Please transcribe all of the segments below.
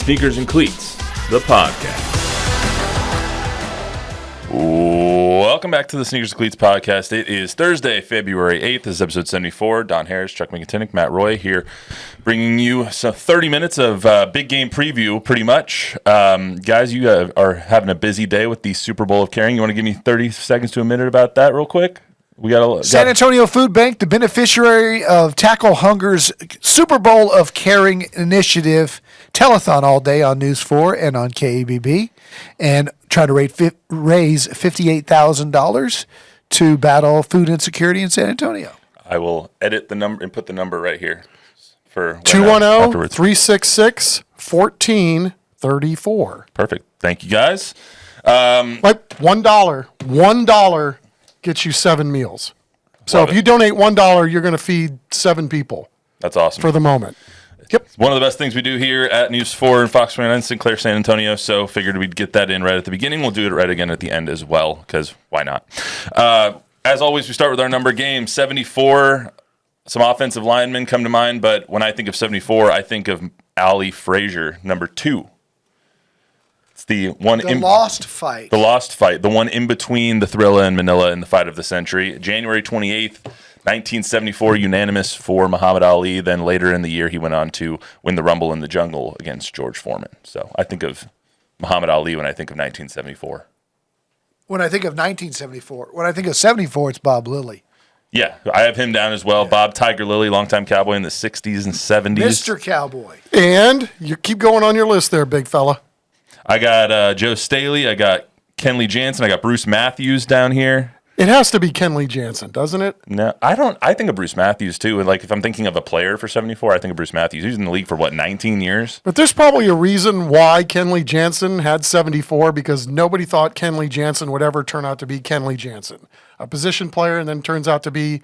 Sneakers and Cleats, the podcast. Welcome back to the Sneakers and Cleats podcast. It is Thursday, February 8th. This is episode 74. Don Harris, Chuck McIntyre, Matt Roy here, bringing you some 30 minutes of big game preview, pretty much. Guys, you are having a busy day with the Super Bowl of Caring. You want to give me 30 seconds to a minute about that real quick? San Antonio Food Bank, the beneficiary of Tackle Hunger's Super Bowl of Caring initiative, telethon all day on News 4 and on KABB, and try to raise $58,000 to battle food insecurity in San Antonio. I will edit the number and put the number right here for 210-366-1434. Perfect. Thank you, guys. Like $1 gets you 7 meals. So if you donate $1, you're going to feed 7 people. That's awesome. For the moment. Yep. It's one of the best things we do here at News 4 and Fox 29 Sinclair, San Antonio, so figured we'd get that in right at the beginning. We'll do it right again at the end as well, because why not? As always, we start with our number game, 74. Some offensive linemen come to mind, but when I think of 74, I think of Ali Frazier, number 2. It's the one lost fight. The lost fight, the one in between the Thrilla and Manila in the fight of the century. January 28th, 1974, unanimous for Muhammad Ali. Then later in the year, he went on to win the Rumble in the Jungle against George Foreman. So I think of Muhammad Ali when I think of 1974. When I think of 1974, when I think of 74, it's Bob Lilly. Yeah, I have him down as well. Yeah. Bob Tiger Lilly, longtime cowboy in the 60s and 70s. Mr. Cowboy. And you keep going on your list there, big fella. I got Joe Staley. I got Kenley Jansen. I got Bruce Matthews down here. It has to be Kenley Jansen, doesn't it? No, I don't. I think of Bruce Matthews, too. And like, if I'm thinking of a player for 74, I think of Bruce Matthews. He was in the league for, 19 years? But there's probably a reason why Kenley Jansen had 74, because nobody thought Kenley Jansen would ever turn out to be Kenley Jansen, a position player, and then turns out to be,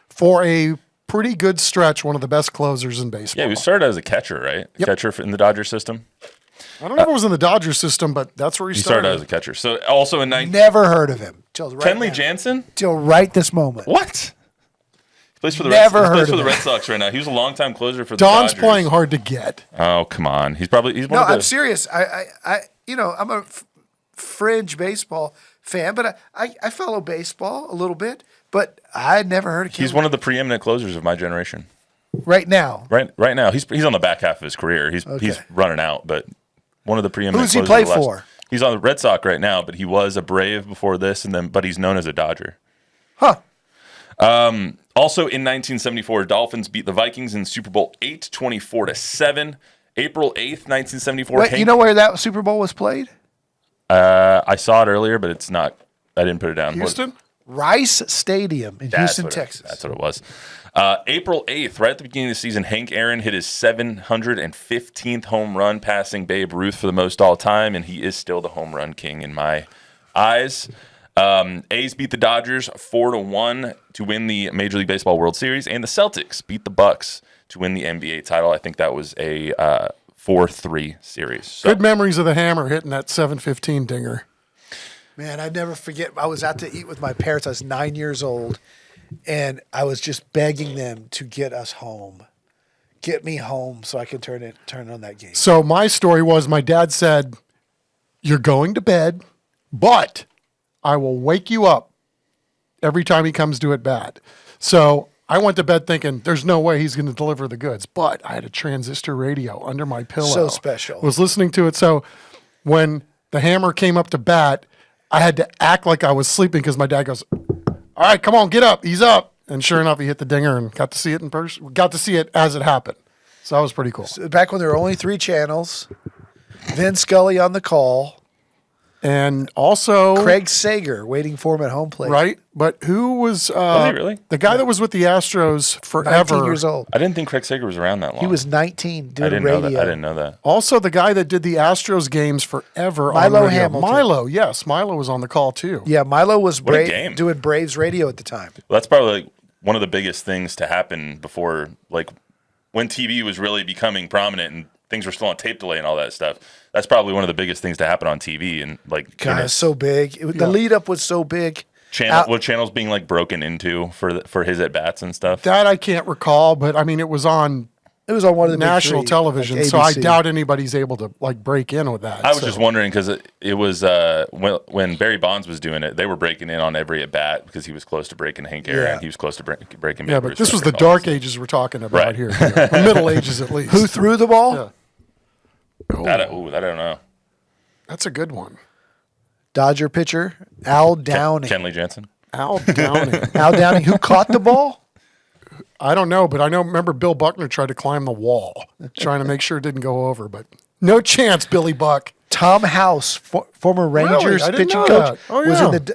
for a pretty good stretch, one of the best closers in baseball. Yeah, he started as a catcher, right? Yep. Catcher in the Dodger system. I don't know if it was in the Dodger system, but that's where he started. He started as a catcher. So also in Never heard of him. Kenley Jansen? Till right this moment. What? He plays for the Red Sox right now. He was a longtime closer for the Don's Dodgers. playing hard to get. Oh, come on. He's one of the... I'm serious. I'm a fringe baseball fan, but I follow baseball a little bit, but I had never heard of Kenley. He's one of the preeminent closers of my generation. Right now. Right now. He's on the back half of his career. He's running out, but one of the preeminent closers. Who's he play for? He's on the Red Sox right now, but he was a Brave before this, but he's known as a Dodger. Huh. Also in 1974, Dolphins beat the Vikings in Super Bowl 8, 24-7. April 8th, 1974. Wait, you know where that Super Bowl was played? I saw it earlier, but it's not. I didn't put it down. Houston? Rice Stadium in Houston, Texas. That's what it was. April 8th, right at the beginning of the season, Hank Aaron hit his 715th home run, passing Babe Ruth for the most all time, and he is still the home run king in my eyes. A's beat the Dodgers 4-1 to win the Major League Baseball World Series, and the Celtics beat the Bucks to win the NBA title. I think that was a 4-3 series. So. Good memories of the Hammer hitting that 715 dinger. Man, I'd never forget. I was out to eat with my parents. I was 9 years old, and I was just begging them to get us home. Get me home so I can turn on that game. So my story was my dad said, "You're going to bed, but I will wake you up every time he comes to at bat." So I went to bed thinking there's no way he's going to deliver the goods, but I had a transistor radio under my pillow. So special. Was listening to it. So when the Hammer came up to bat, I had to act like I was sleeping because my dad goes, "All right, come on, get up. He's up." And sure enough, he hit the dinger and got to see it in person. Got to see it as it happened. So that was pretty cool. So back when there were only 3 channels, Vin Scully on the call. And also Craig Sager waiting for him at home plate. Right? But who was he really? The guy that was with the Astros forever. 19 years old. I didn't think Craig Sager was around that long. He was 19 doing radio. I didn't know that. Also the guy that did the Astros games forever. Milo on Hamilton. Milo, yes. Milo was on the call too. Yeah, Milo was doing Braves radio at the time. Well, that's probably one of the biggest things to happen before, when TV was really becoming prominent and things were still on tape delay and all that stuff. That's probably one of the biggest things to happen on TV. And God, it's so big. The lead up was so big. Channels being broken into for his at bats and stuff. That I can't recall, but I mean it was on It was on one of the big national three, television, like so I ABC. doubt anybody's able to like break in with that. I was so. just wondering because it was when Barry Bonds was doing it, they were breaking in on every at bat because he was close to breaking Hank Aaron. Yeah. He was close to breaking. Yeah, Babe but Ruth's this was the record and all dark that ages we're talking about Right. here, the Middle Ages at least. Who threw the ball? Yeah. stuff. That I don't know. That's a good one. Dodger pitcher Al Downing. Kenley Jansen. Al Downing. Al Downing, who caught the ball? I don't know, but remember Bill Buckner tried to climb the wall, trying to make sure it didn't go over, but no chance, Billy Buck. Tom House, former Rangers I didn't pitching know coach, that.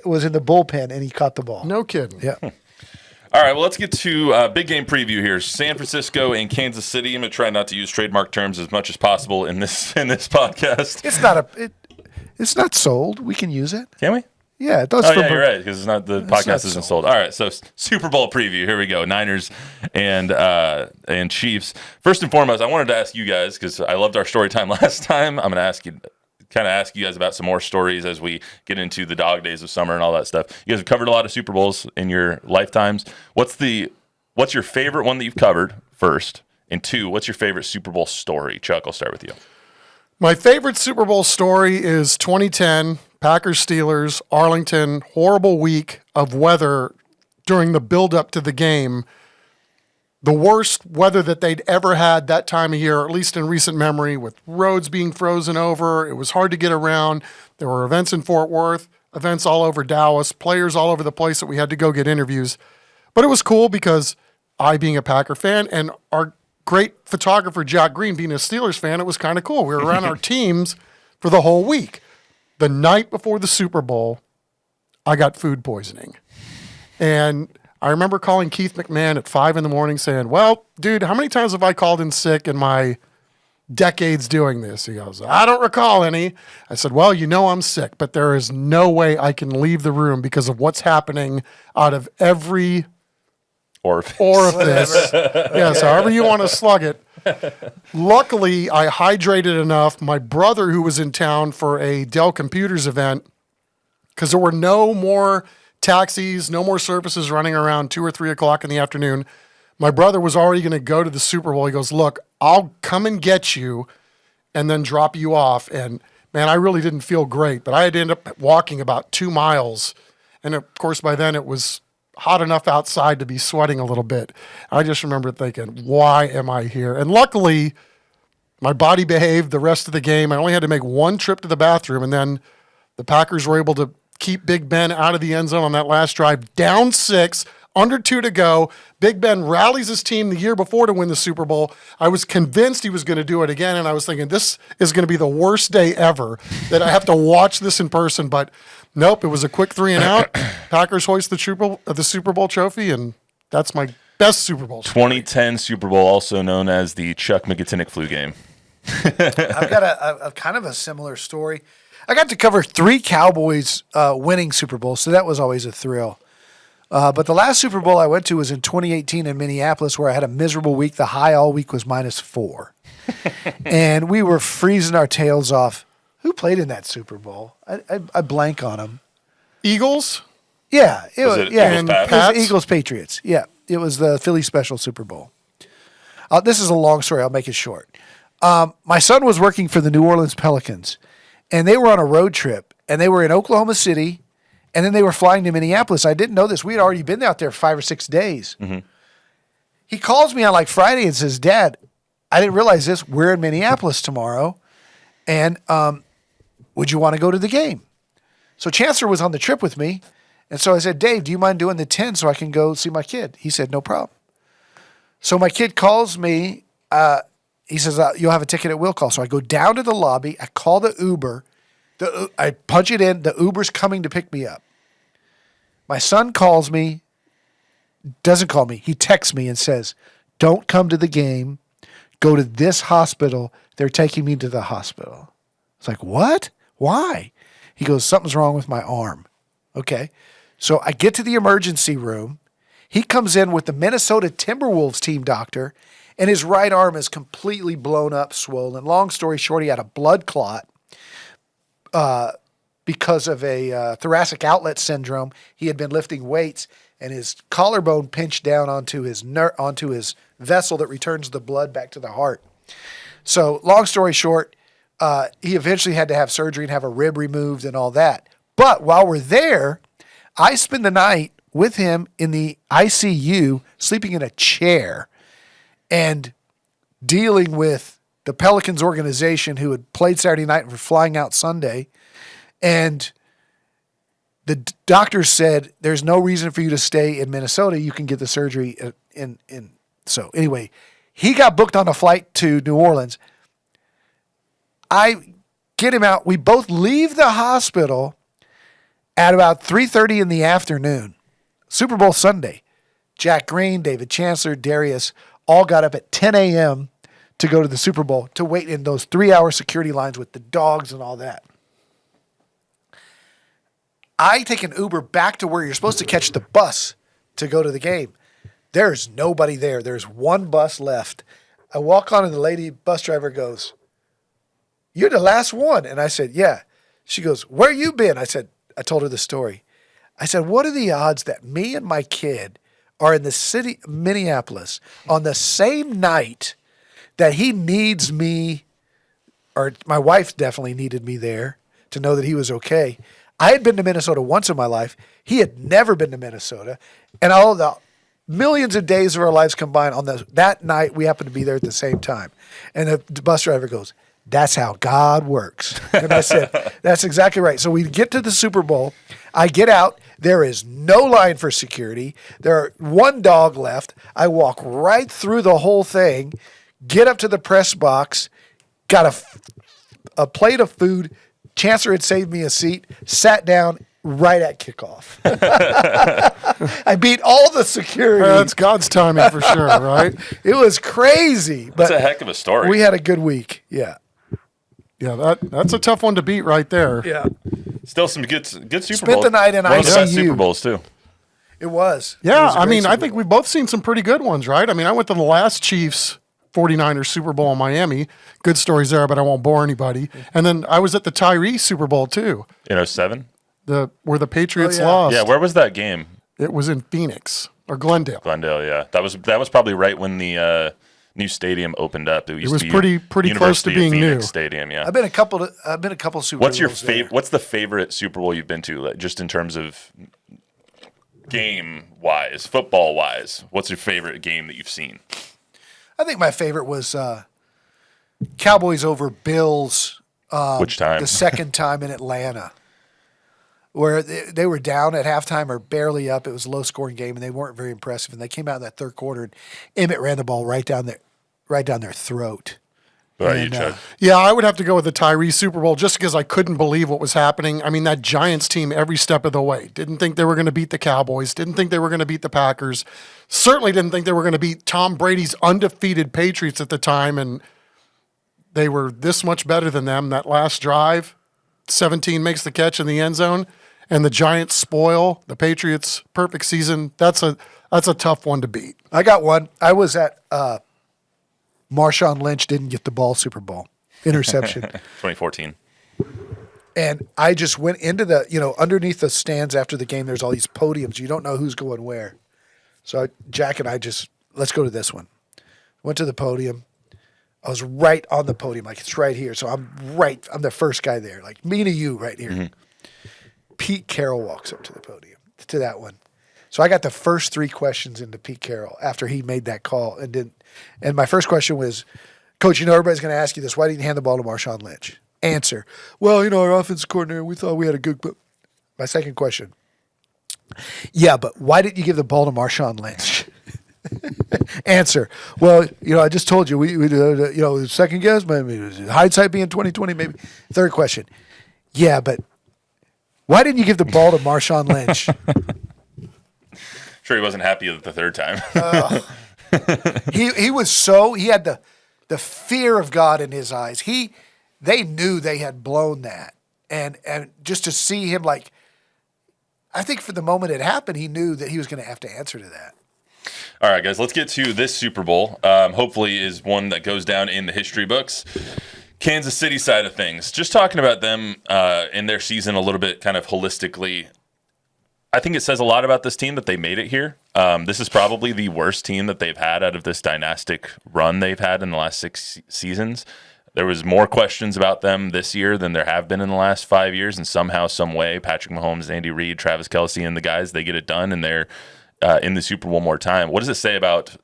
Oh, was in the bullpen and he caught the ball. No kidding. Yeah. All right, well, let's get to big game preview here. San Francisco and Kansas City. I'm going to try not to use trademark terms as much as possible in this podcast. It's not sold. We can use it. Can we? Yeah, it does. Oh, yeah, you're right, because the podcast not isn't sold. All right, so Super Bowl preview. Here we go. Niners and Chiefs. First and foremost, I wanted to ask you guys, because I loved our story time last time. I'm going to ask you guys about some more stories as we get into the dog days of summer and all that stuff. You guys have covered a lot of Super Bowls in your lifetimes. What's your favorite one that you've covered, first? And two, what's your favorite Super Bowl story? Chuck, I'll start with you. My favorite Super Bowl story is 2010, Packers-Steelers, Arlington, horrible week of weather during the build-up to the game. The worst weather that they'd ever had that time of year, at least in recent memory, with roads being frozen over. It was hard to get around. There were events in Fort Worth, events all over Dallas, players all over the place that we had to go get interviews. But it was cool because I, being a Packer fan, and our great photographer, Jack Green, being a Steelers fan, it was kind of cool. We were around our teams for the whole week. The night before the Super Bowl, I got food poisoning. And I remember calling Keith McMahon at 5 a.m. saying, well, dude, how many times have I called in sick in my decades doing this? He goes, I don't recall any. I said, well, I'm sick, but there is no way I can leave the room because of what's happening out of every orifice. Yes, however you want to slug it. Luckily, I hydrated enough. My brother, who was in town for a Dell Computers event, because there were no more taxis, no more services running around 2 or 3 o'clock in the afternoon. My brother was already going to go to the Super Bowl. He goes, look, I'll come and get you and then drop you off. And man, I really didn't feel great, but I had to end up walking about 2 miles. And of course, by then it was hot enough outside to be sweating a little bit. I just remember thinking, why am I here? And luckily, my body behaved the rest of the game. I only had to make one trip to the bathroom, and then the Packers were able to keep Big Ben out of the end zone on that last drive, down 6, under 2 to go. Big Ben rallies his team the year before to win the Super Bowl. I was convinced he was going to do it again, and I was thinking, this is going to be the worst day ever that I have to watch this in person. But nope, it was a quick 3 and out. Packers hoist the Super Bowl trophy, and that's my best Super Bowl story. 2010 Super Bowl, also known as the Chuck McGinnick flu game. I've got a kind of a similar story. I got to cover 3 Cowboys winning Super Bowls, so that was always a thrill. But the last Super Bowl I went to was in 2018 in Minneapolis, where I had a miserable week. The high all week was -4. And we were freezing our tails off. Who played in that Super Bowl? I blank on them. Eagles? Yeah. Was it yeah. Eagles, It was Pats? Eagles Patriots. Yeah. It was the Philly special Super Bowl. This is a long story. I'll make it short. My son was working for the New Orleans Pelicans, and they were on a road trip, and they were in Oklahoma City, and then they were flying to Minneapolis. I didn't know this. We had already been out there 5 or 6 days. Mm-hmm. He calls me on like Friday and says, Dad, I didn't realize this. We're in Minneapolis tomorrow, and would you want to go to the game? So Chancellor was on the trip with me, and so I said, Dave, do you mind doing the 10 so I can go see my kid? He said, no problem. So my kid calls me. He says, you'll have a ticket at will call. So I go down to the lobby. I call the Uber. I punch it in. The Uber's coming to pick me up. My son calls me, doesn't call me. He texts me and says, don't come to the game. Go to this hospital. They're taking me to the hospital. It's like, what? Why? He goes, something's wrong with my arm. Okay. So I get to the emergency room. He comes in with the Minnesota Timberwolves team doctor, and his right arm is completely blown up, swollen. Long story short, he had a blood clot because of a thoracic outlet syndrome. He had been lifting weights, and his collarbone pinched down onto his vessel that returns the blood back to the heart. So, long story short, he eventually had to have surgery and have a rib removed and all that. But while we're there, I spend the night with him in the ICU, sleeping in a chair and dealing with the Pelicans organization who had played Saturday night and were flying out Sunday. And the doctors said, there's no reason for you to stay in Minnesota. You can get the surgery in. So anyway, he got booked on a flight to New Orleans. I get him out. We both leave the hospital at about 3:30 in the afternoon. Super Bowl Sunday. Jack Green, David Chancellor, Darius all got up at 10 a.m. to go to the Super Bowl to wait in those 3-hour security lines with the dogs and all that. I take an Uber back to where you're supposed to catch the bus to go to the game. There's nobody there. There's one bus left. I walk on and the lady bus driver goes, "You're the last one." And I said, "Yeah." She goes, "Where you been?" I told her the story. I said, "What are the odds that me and my kid are in the city of Minneapolis on the same night that he needs me, or my wife definitely needed me there to know that he was okay?" I had been to Minnesota once in my life. He had never been to Minnesota. And all of the millions of days of our lives combined on that night, we happened to be there at the same time. And the bus driver goes, "That's how God works." And I said, "That's exactly right." So we get to the Super Bowl. I get out. There is no line for security. There are one dog left. I walk right through the whole thing, get up to the press box, got a plate of food. Chancellor had saved me a seat, sat down right at kickoff. I beat all the security. That's God's timing for sure, right? It was crazy. That's But a heck of a story. we had a good week. Yeah. Yeah, that's a tough one to beat right there. Yeah. Still some good Super Bowls. Spent the night in One of the best ICU. Super Bowls, too. It was. It Yeah, was a I great mean, I Super think Bowl. we've both seen some pretty good ones, right? I mean, I went to the last Chiefs 49ers Super Bowl in Miami. Good stories there, but I won't bore anybody. And then I was at the Tyree Super Bowl too, In 07? where the Patriots yeah. lost. Yeah, where was that game? It was in Phoenix or Glendale. Glendale, yeah. That was probably right when the new stadium opened up. It was to be pretty close to University of being Phoenix new. Stadium, yeah. I've been a couple Super What's your Bowls there. What's the favorite Super Bowl you've been to, like, just in terms of game wise, football wise? What's your favorite game that you've seen? I think my favorite was Cowboys over Bills. Which time? The second time in Atlanta, where they were down at halftime or barely up. It was a low-scoring game, and they weren't very impressive. And they came out in that third quarter, and Emmett ran the ball right down their throat. What about you, And, Chuck? Yeah, I would have to go with the Tyree Super Bowl just because I couldn't believe what was happening. I mean, that Giants team every step of the way. Didn't think they were going to beat the Cowboys. Didn't think they were going to beat the Packers. Certainly didn't think they were going to beat Tom Brady's undefeated Patriots at the time. And they were this much better than them. That last drive, 17 makes the catch in the end zone, and the Giants spoil the Patriots' perfect season. That's a tough one to beat. I got one. I was at Marshawn Lynch didn't get the ball Super Bowl interception. 2014. And I just went into the, underneath the stands after the game, there's all these podiums. You don't know who's going where. So Jack and I let's go to this one. Went to the podium. I was right on the podium, like it's right here. So I'm the first guy there, like me to you right here. Mm-hmm. Pete Carroll walks up to the podium, to that one. So I got the first 3 questions into Pete Carroll after he made that call and my first question was, "Coach, everybody's going to ask you this. Why didn't you hand the ball to Marshawn Lynch?" Answer, "Well, our offensive coordinator, we thought we had a good." My second question, "Yeah, but why didn't you give the ball to Marshawn Lynch?" Answer, "Well, I just told you we second guess, maybe hindsight being 2020, maybe." Third question, "Yeah, but why didn't you give the ball to Marshawn Lynch?" Sure, he wasn't happy the third time. He had the fear of God in his eyes. They knew they had blown that, and just to see him, like, I think for the moment it happened, he knew that he was going to have to answer to that. All right, guys, let's get to this Super Bowl. Hopefully is one that goes down in the history books. Kansas City side of things. Just talking about them in their season a little bit kind of holistically. I think it says a lot about this team that they made it here. This is probably the worst team that they've had out of this dynastic run they've had in the last 6 seasons. There was more questions about them this year than there have been in the last 5 years, and somehow, some way, Patrick Mahomes, Andy Reid, Travis Kelce, and the guys, they get it done, and they're in the Super Bowl more time. What does it say about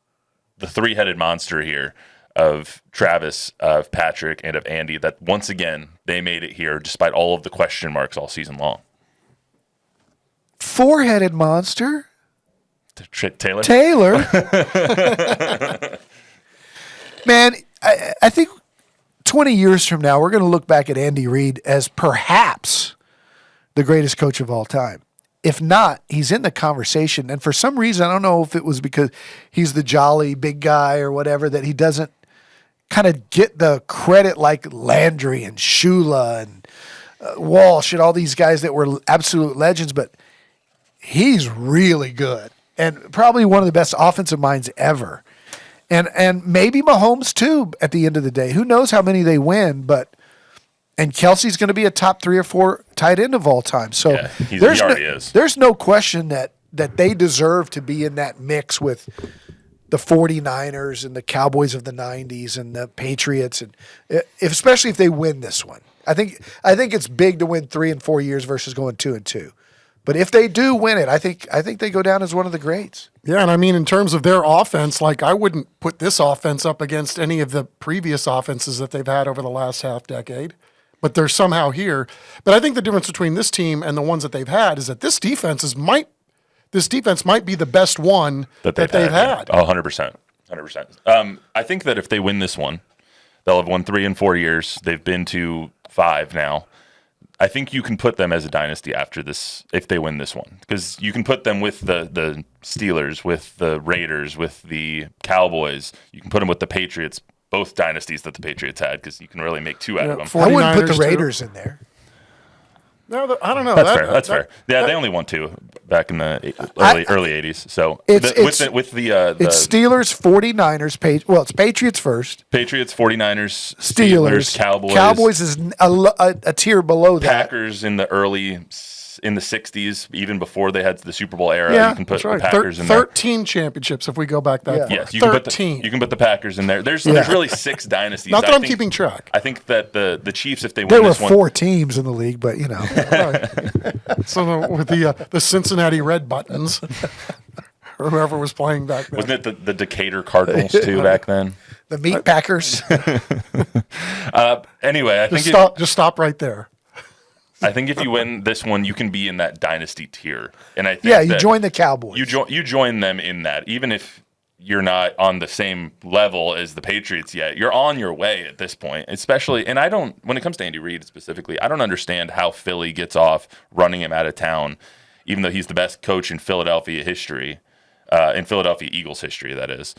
the three-headed monster here of Travis, of Patrick, and of Andy, that once again they made it here despite all of the question marks all season long? Four-headed monster. Taylor? Man, I think 20 years from now, we're going to look back at Andy Reid as perhaps the greatest coach of all time. If not, he's in the conversation. And for some reason, I don't know if it was because he's the jolly big guy or whatever, that he doesn't kind of get the credit like Landry and Shula and Walsh and all these guys that were absolute legends. But he's really good and probably one of the best offensive minds ever. And maybe Mahomes too at the end of the day. Who knows how many they win, and Kelsey's going to be a top 3 or 4 tight end of all time. So yeah, he already is. There's no question that they deserve to be in that mix with the 49ers and the Cowboys of the 90s and the Patriots, and especially if they win this one. I think it's big to win 3 and 4 years versus going 2 and 2. But if they do win it, I think they go down as one of the greats. Yeah, and I mean, in terms of their offense, like I wouldn't put this offense up against any of the previous offenses that they've had over the last half decade, but they're somehow here. But I think the difference between this team and the ones that they've had is that this defense might be the best one that they've had. Oh, 100%. 100%. I think that if they win this one, they'll have won 3 in 4 years. They've been to 5 now. I think you can put them as a dynasty after this if they win this one, because you can put them with the Steelers, with the Raiders, with the Cowboys. You can put them with the Patriots, both dynasties that the Patriots had, because you can really make 2 out of them. I wouldn't put the 49ers Raiders in there. No, I don't know. That's fair. Yeah, they only won 2 back in the early 80s. So it's Steelers, 49ers, it's Patriots first. Patriots, 49ers, Steelers, Cowboys. Cowboys is a tier below that. Packers in the 60s, even before they had the Super Bowl era. Yeah, you can put that's right. the Packers in there. 13 championships if we go back that far. Yes, you 13. can put the Packers in there. There's really 6 dynasties. Not that I'm keeping track. I think that the Chiefs, if they win there this were 4 teams in the league, but you know. Right. So with the Cincinnati Red Buttons, or whoever was playing back then. Wasn't it the Decatur Cardinals too back then? The Meat Packers. Anyway, I think just stop right there. I think if you win this one, you can be in that dynasty tier, and I think you join the Cowboys. You join them in that, even if you're not on the same level as the Patriots yet. You're on your way at this point, especially. And when it comes to Andy Reid specifically, I don't understand how Philly gets off running him out of town, even though he's the best coach in Philadelphia history, in Philadelphia Eagles history, that is.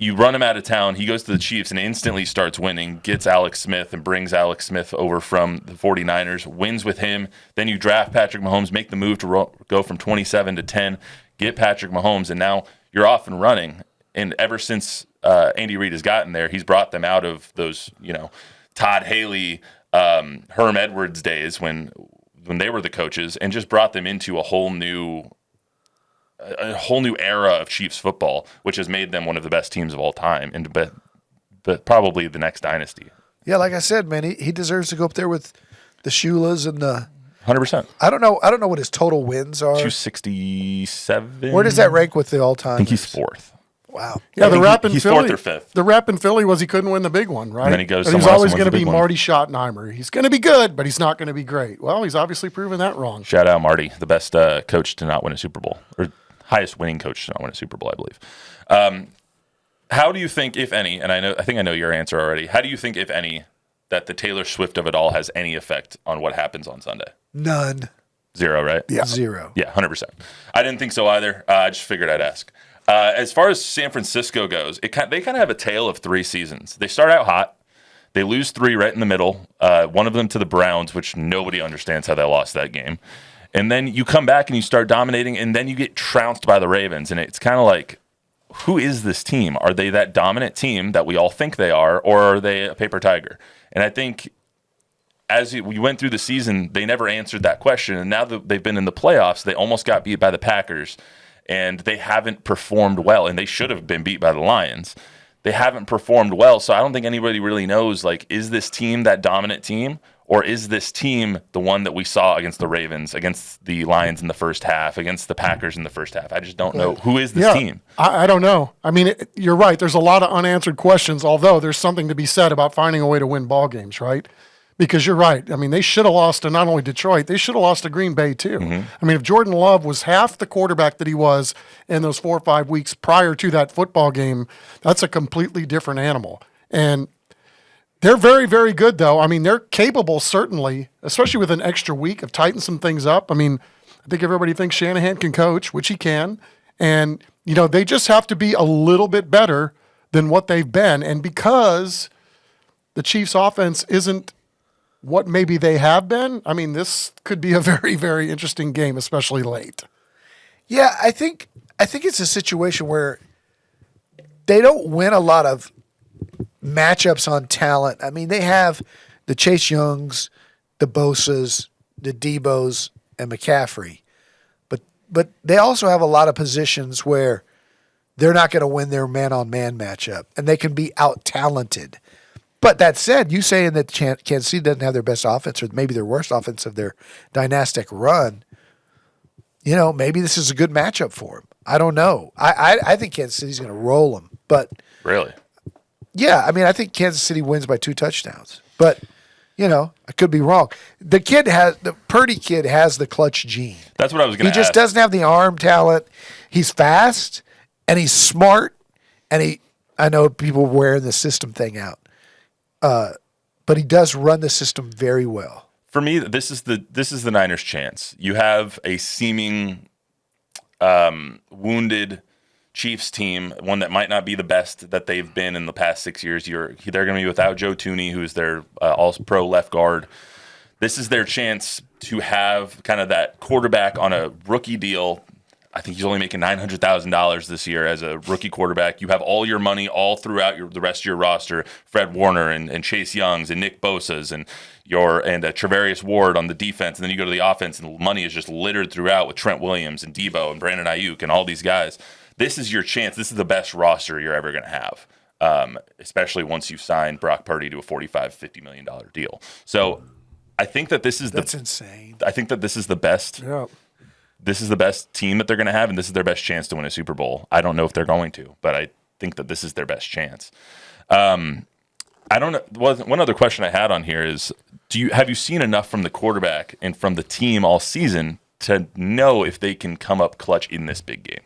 You run him out of town, he goes to the Chiefs and instantly starts winning, gets Alex Smith and brings Alex Smith over from the 49ers, wins with him. Then you draft Patrick Mahomes, make the move to go from 27 to 10, get Patrick Mahomes, and now you're off and running. And ever since Andy Reid has gotten there, he's brought them out of those, Todd Haley, Herm Edwards days when they were the coaches, and just brought them into a whole new era of Chiefs football, which has made them one of the best teams of all time, and but probably the next dynasty. Yeah, like I said, man, he deserves to go up there with the Shulas and the 100%. I don't know what his total wins are. 267. Where does that rank with the all-time? I think he's 4th. Wow. Yeah, the rap in he's Philly. 4th or 5th. The rap in Philly was he couldn't win the big one, right? And then he goes and he's somewhere else always and going to wins the be big one. Marty Schottenheimer. He's going to be good, but he's not going to be great. Well, he's obviously proven that wrong. Shout out Marty, the best coach to not win a Super Bowl, or highest winning coach to not win a Super Bowl, I believe. How do you think, if any, and I think I know your answer already, how do you think, if any, that the Taylor Swift of it all has any effect on what happens on Sunday? None. 0, right? Yeah. 0. Yeah, 100%. I didn't think so either. I just figured I'd ask. As far as San Francisco goes, they kind of have a tale of 3 seasons. They start out hot. They lose 3 right in the middle, one of them to the Browns, which nobody understands how they lost that game. And then you come back and you start dominating, and then you get trounced by the Ravens. And it's kind of like, who is this team? Are they that dominant team that we all think they are, or are they a paper tiger? And I think as we went through the season, they never answered that question. And now that they've been in the playoffs, they almost got beat by the Packers, and they haven't performed well. And they should have been beat by the Lions. They haven't performed well. So I don't think anybody really knows, like, is this team that dominant team? Or is this team the one that we saw against the Ravens, against the Lions in the first half, against the Packers in the first half? I just don't know. Who is this team? I don't know. I mean, you're right. There's a lot of unanswered questions, although there's something to be said about finding a way to win ball games, right? Because you're right. I mean, they should have lost to not only Detroit, they should have lost to Green Bay too. I mean, if Jordan Love was half the quarterback that he was in those 4 or 5 weeks prior to that football game, that's a completely different animal. And they're very, very good, though. I mean, they're capable, certainly, especially with an extra week of tightening some things up. I mean, I think everybody thinks Shanahan can coach, which he can. And, you know, they just have to be a little bit better than what they've been. And because the Chiefs' offense isn't what maybe they have been, I mean, this could be a very, very interesting game, especially late. Yeah, I think it's a situation where they don't win a lot of matchups on talent. I mean, they have the Chase Youngs, the Bosas, the Debos, and McCaffrey. But they also have a lot of positions where they're not going to win their man-on-man matchup, and they can be out-talented. But that said, you saying that Kansas City doesn't have their best offense or maybe their worst offense of their dynastic run, you know, maybe this is a good matchup for them. I don't know. I think Kansas City's going to roll them. But Really? yeah, I mean, I think Kansas City wins by 2 touchdowns. But, you know, I could be wrong. The Purdy kid has the clutch gene. That's what I was going to ask. He just doesn't have the arm talent. He's fast, and he's smart, and I know people wearing the system thing out. But he does run the system very well. For me, this is the Niners' chance. You have a seeming wounded Chiefs team, one that might not be the best that they've been in the past 6 years. They're going to be without Joe Thuney, who's their all-pro left guard. This is their chance to have kind of that quarterback on a rookie deal. I think he's only making $900,000 this year as a rookie quarterback. You have all your money all throughout the rest of your roster: Fred Warner and Chase Youngs and Nick Bosa's and Trevarius Ward on the defense. And then you go to the offense, and money is just littered throughout with Trent Williams and Debo and Brandon Ayuk and all these guys. This is your chance. This is the best roster you're ever going to have, especially once you've signed Brock Purdy to a $45, $50 million deal. So I think that that's insane. I think that this is the best. Yeah. This is the best team that they're going to have, and this is their best chance to win a Super Bowl. I don't know if they're going to, but I think that this is their best chance. I don't know. One other question I had on here is, have you seen enough from the quarterback and from the team all season to know if they can come up clutch in this big game?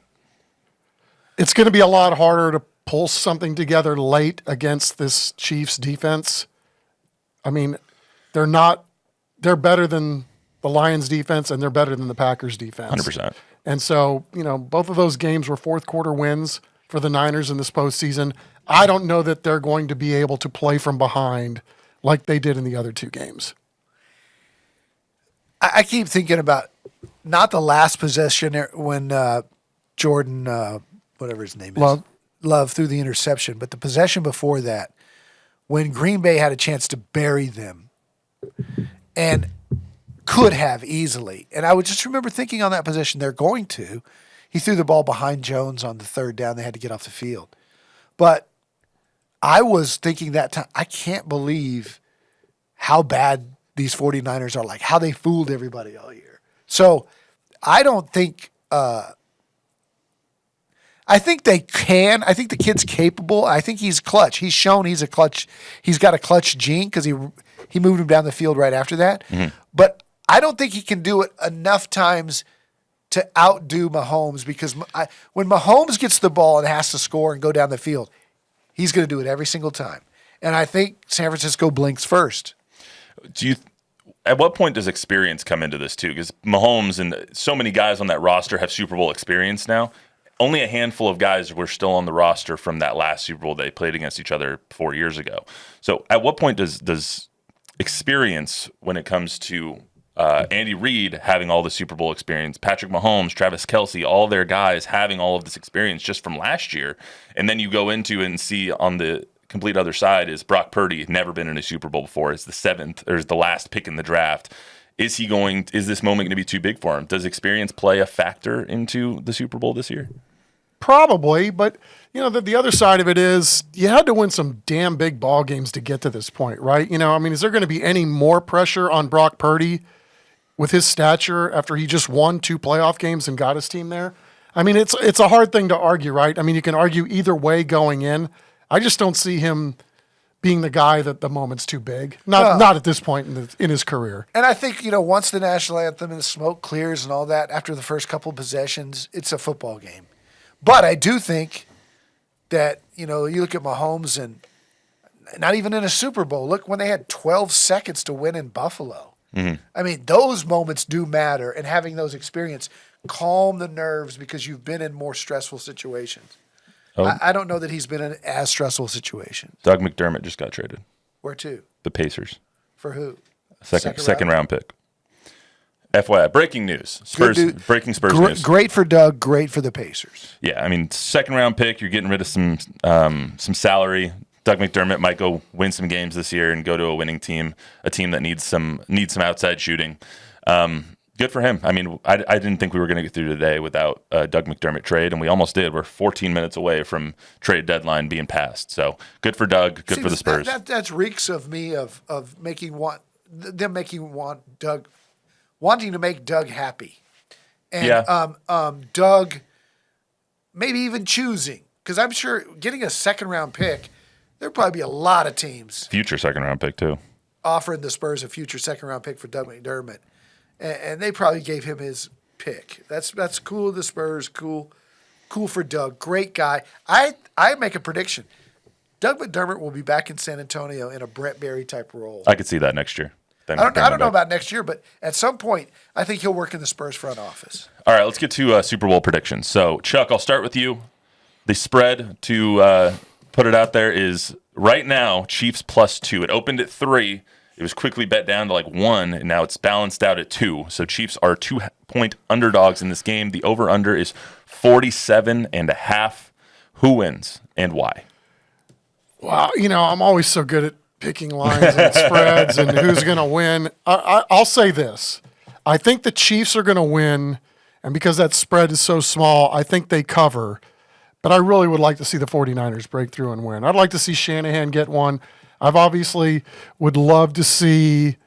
It's going to be a lot harder to pull something together late against this Chiefs defense. I mean, they're better than the Lions defense, and they're better than the Packers defense. 100%. And so, you know, both of those games were fourth quarter wins for the Niners in this postseason. I don't know that they're going to be able to play from behind like they did in the other 2 games. I keep thinking about not the last possession when Jordan, whatever his name is, Love threw the interception, but the possession before that, when Green Bay had a chance to bury them and could have easily. And I would just remember thinking on that possession, they're going to. He threw the ball behind Jones on the 3rd down. They had to get off the field. But I was thinking that time, I can't believe how bad these 49ers are, like how they fooled everybody all year. So I don't think I think they can. I think the kid's capable. I think he's clutch. He's shown he's a clutch. He's got a clutch gene because he moved him down the field right after that. Mm-hmm. But I don't think he can do it enough times to outdo Mahomes, because when Mahomes gets the ball and has to score and go down the field, he's going to do it every single time. And I think San Francisco blinks first. At what point does experience come into this too? Because Mahomes and so many guys on that roster have Super Bowl experience now. Only a handful of guys were still on the roster from that last Super Bowl they played against each other 4 years ago. So at what point does experience, when it comes to Andy Reid having all the Super Bowl experience, Patrick Mahomes, Travis Kelce, all their guys having all of this experience just from last year, and then you go into and see on the complete other side is Brock Purdy, never been in a Super Bowl before. It's the 7th, or is the last pick in the draft. Is this moment going to be too big for him? Does experience play a factor into the Super Bowl this year? Probably, but the other side of it is you had to win some damn big ball games to get to this point, right? Is there going to be any more pressure on Brock Purdy with his stature after he just won 2 playoff games and got his team there? It's a hard thing to argue, right? You can argue either way going in. I just don't see him being the guy that the moment's too big. Not at this point in his career. And I think, once the national anthem and the smoke clears and all that, after the first couple of possessions, it's a football game. But I do think that, you look at Mahomes and not even in a Super Bowl. Look when they had 12 seconds to win in Buffalo. Mm-hmm. Those moments do matter, and having those experience calm the nerves because you've been in more stressful situations. Oh. I don't know that he's been in as stressful situations. Doug McDermott just got traded. Where to? The Pacers. For who? Second round pick. FYI, breaking news. Breaking Spurs news. Great for Doug, great for the Pacers. Yeah, second round pick, you're getting rid of some salary. Doug McDermott might go win some games this year and go to a winning team, a team that needs some outside shooting. Good for him. I didn't think we were going to get through today without a Doug McDermott trade, and we almost did. We're 14 minutes away from trade deadline being passed. So good for Doug. Good for the Spurs. That's reeks of me of wanting to make Doug happy, and Doug maybe even choosing, because I'm sure getting a second round pick, there'd probably be a lot of teams future second round pick too offering the Spurs a future second round pick for Doug McDermott. And they probably gave him his pick. That's cool of the Spurs. Cool for Doug. Great guy. I make a prediction. Doug McDermott will be back in San Antonio in a Brett Berry type role. I could see that next year. I don't know about next year, but at some point, I think he'll work in the Spurs front office. All right, let's get to Super Bowl predictions. So, Chuck, I'll start with you. The spread, to put it out there, is right now Chiefs +2. It opened at 3. It was quickly bet down to 1, and now it's balanced out at 2. So Chiefs are 2-point underdogs in this game. The over-under is 47.5. Who wins and why? Wow, I'm always so good at picking lines and spreads and who's going to win. I'll say this. I think the Chiefs are going to win, and because that spread is so small, I think they cover. But I really would like to see the 49ers break through and win. I'd like to see Shanahan get one. I've obviously would love to see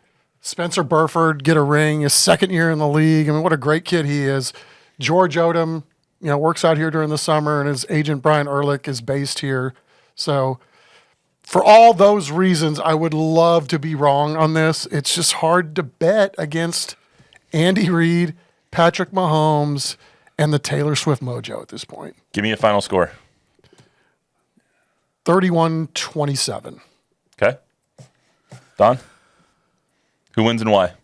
Spencer Burford get a ring, his second year in the league. What a great kid he is. George Odom, works out here during the summer, and his agent Brian Ehrlich is based here. So for all those reasons, I would love to be wrong on this. It's just hard to bet against Andy Reid, Patrick Mahomes, and the Taylor Swift mojo at this point. Give me a final score. 31-27. Okay. Don? Who wins and why?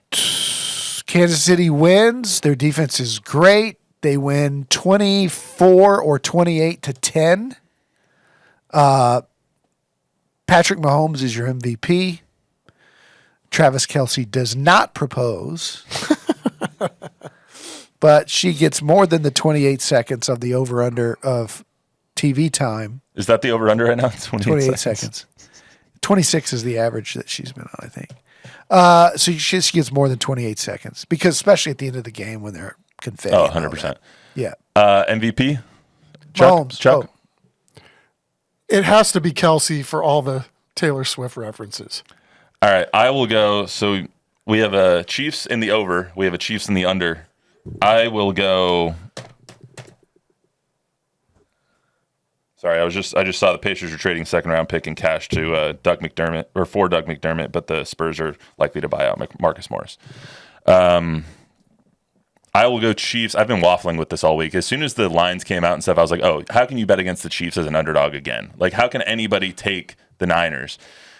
Kansas City wins. Their defense is great. They win 24 or 28-10. Patrick Mahomes is your MVP. Travis Kelce does not propose. But she gets more than the 28 seconds of the over-under of TV time. Is that the over-under right now? 28 seconds. 26 is the average that she's been on, I think. So she gets more than 28 seconds, because especially at the end of the game when they're confetti. Oh, 100%. Yeah. MVP? Mahomes. Chuck? It has to be Kelce for all the Taylor Swift references. All right, I will go. So we have a Chiefs in the over. We have a Chiefs in the under. I will go. Sorry, I just saw the Pacers are trading second round pick in cash to Doug McDermott, or for Doug McDermott, but the Spurs are likely to buy out Marcus Morris. I will go Chiefs. I've been waffling with this all week. As soon as the lines came out and stuff, I was like, oh, how can you bet against the Chiefs as an underdog again? How can anybody take the Niners?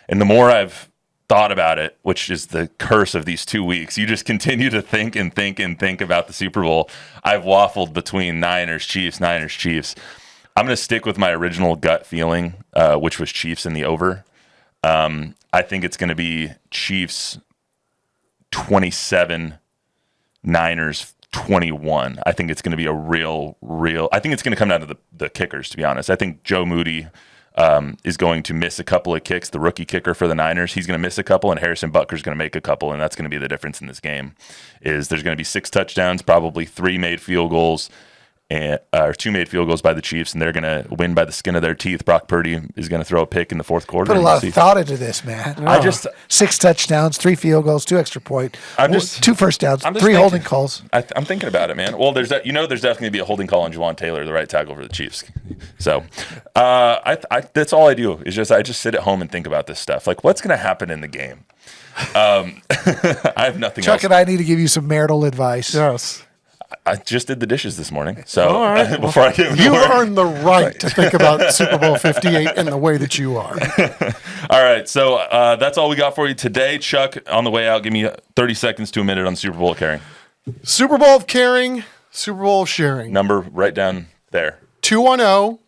And the more I've thought about it, which is the curse of these 2 weeks, you just continue to think and think and think about the Super Bowl. I've waffled between Niners, Chiefs. I'm going to stick with my original gut feeling, which was Chiefs in the over. I think it's going to be Chiefs 27, Niners 21. I think it's going to be a real. I think it's going to come down to the kickers, to be honest. I think Joe Moody is going to miss a couple of kicks. The rookie kicker for the Niners, he's going to miss a couple, and Harrison Butker's going to make a couple, and that's going to be the difference in this game. Is there's going to be 6 touchdowns, probably 3 made field goals, or 2 made field goals by the Chiefs, and they're going to win by the skin of their teeth. Brock Purdy is going to throw a pick in the fourth quarter. Put a lot of thought into this, man. I just 6 touchdowns, 3 field goals, 2 extra point, I'm just- 2 first downs, 3 thinking. holding calls. I'm thinking about it, man. Well, there's definitely going to be a holding call on Juwan Taylor, the right tackle for the Chiefs. So, that's all I do is I just sit at home and think about this stuff. Like, what's going to happen in the game? I have nothing Chuck else. and I need to give you some marital advice. Yes. I just did the dishes this morning, so All right. before I came to You work. earned the right to think about Super Bowl 58 in the way that you are. All right, so that's all we got for you today. Chuck, on the way out, give me 30 seconds to a minute on Super Bowl carrying. Super Bowl of caring, Super Bowl of sharing. Number right down there. 210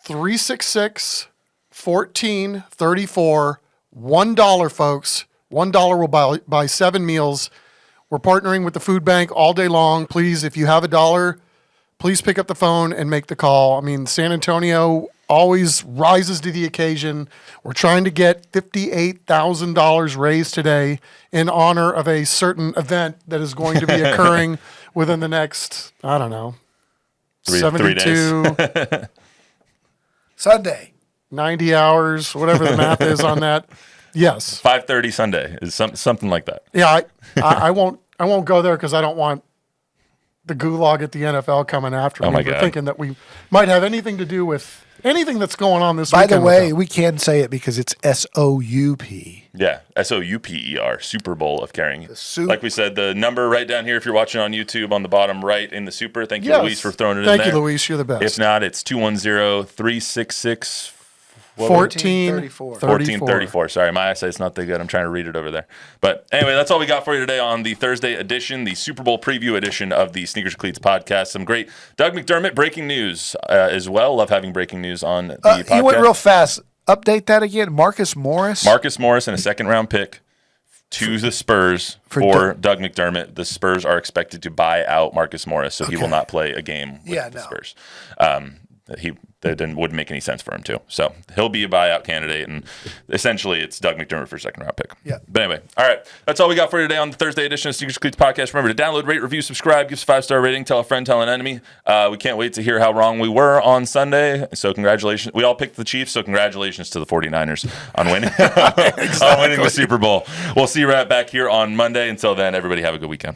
366 1434. $1, folks. $1 will buy 7 meals. We're partnering with the food bank all day long. Please, if you have $1, please pick up the phone and make the call. I mean, San Antonio always rises to the occasion. We're trying to get $58,000 raised today in honor of a certain event that is going to be occurring within the next, I don't know, 3 days. Sunday. 90 hours, whatever the math is on that. Yes. 5:30 Sunday is something like that. Yeah, I won't go there because I don't want the gulag at the NFL coming after me. Oh my We're God. thinking that we might have anything to do with anything that's going on this By the weekend. way, we can say it because it's SOUP. Yeah, SOUPER, Super Bowl of carrying. soup. Like we said, the number right down here, if you're watching on YouTube, on the bottom right in the super. Thank you, Yes. Luis, for throwing it in Thank there. you, Luis. You're the best. If not, it's 210-366 1434. 1434. Sorry, my eyesight's not that good. I'm trying to read it over there. But anyway, that's all we got for you today on the Thursday edition, the Super Bowl preview edition of the Sneakers and Cleats podcast. Some great Doug McDermott breaking news as well. Love having breaking news on the podcast. You went real fast. Update that again. Marcus Morris. Marcus Morris and a second-round pick to the Spurs for Doug McDermott. The Spurs are expected to buy out Marcus Morris, so he will not play a game with the Spurs. That wouldn't make any sense for him to. So he'll be a buyout candidate, and essentially it's Doug McDermott for a second-round pick. Yeah. But anyway, all right. That's all we got for you today on the Thursday edition of Sneakers Cleats Podcast. Remember to download, rate, review, subscribe, give us a 5-star rating, tell a friend, tell an enemy. We can't wait to hear how wrong we were on Sunday. So congratulations. We all picked the Chiefs, so congratulations to the 49ers on winning, on winning the Super Bowl. We'll see you right back here on Monday. Until then, everybody have a good weekend.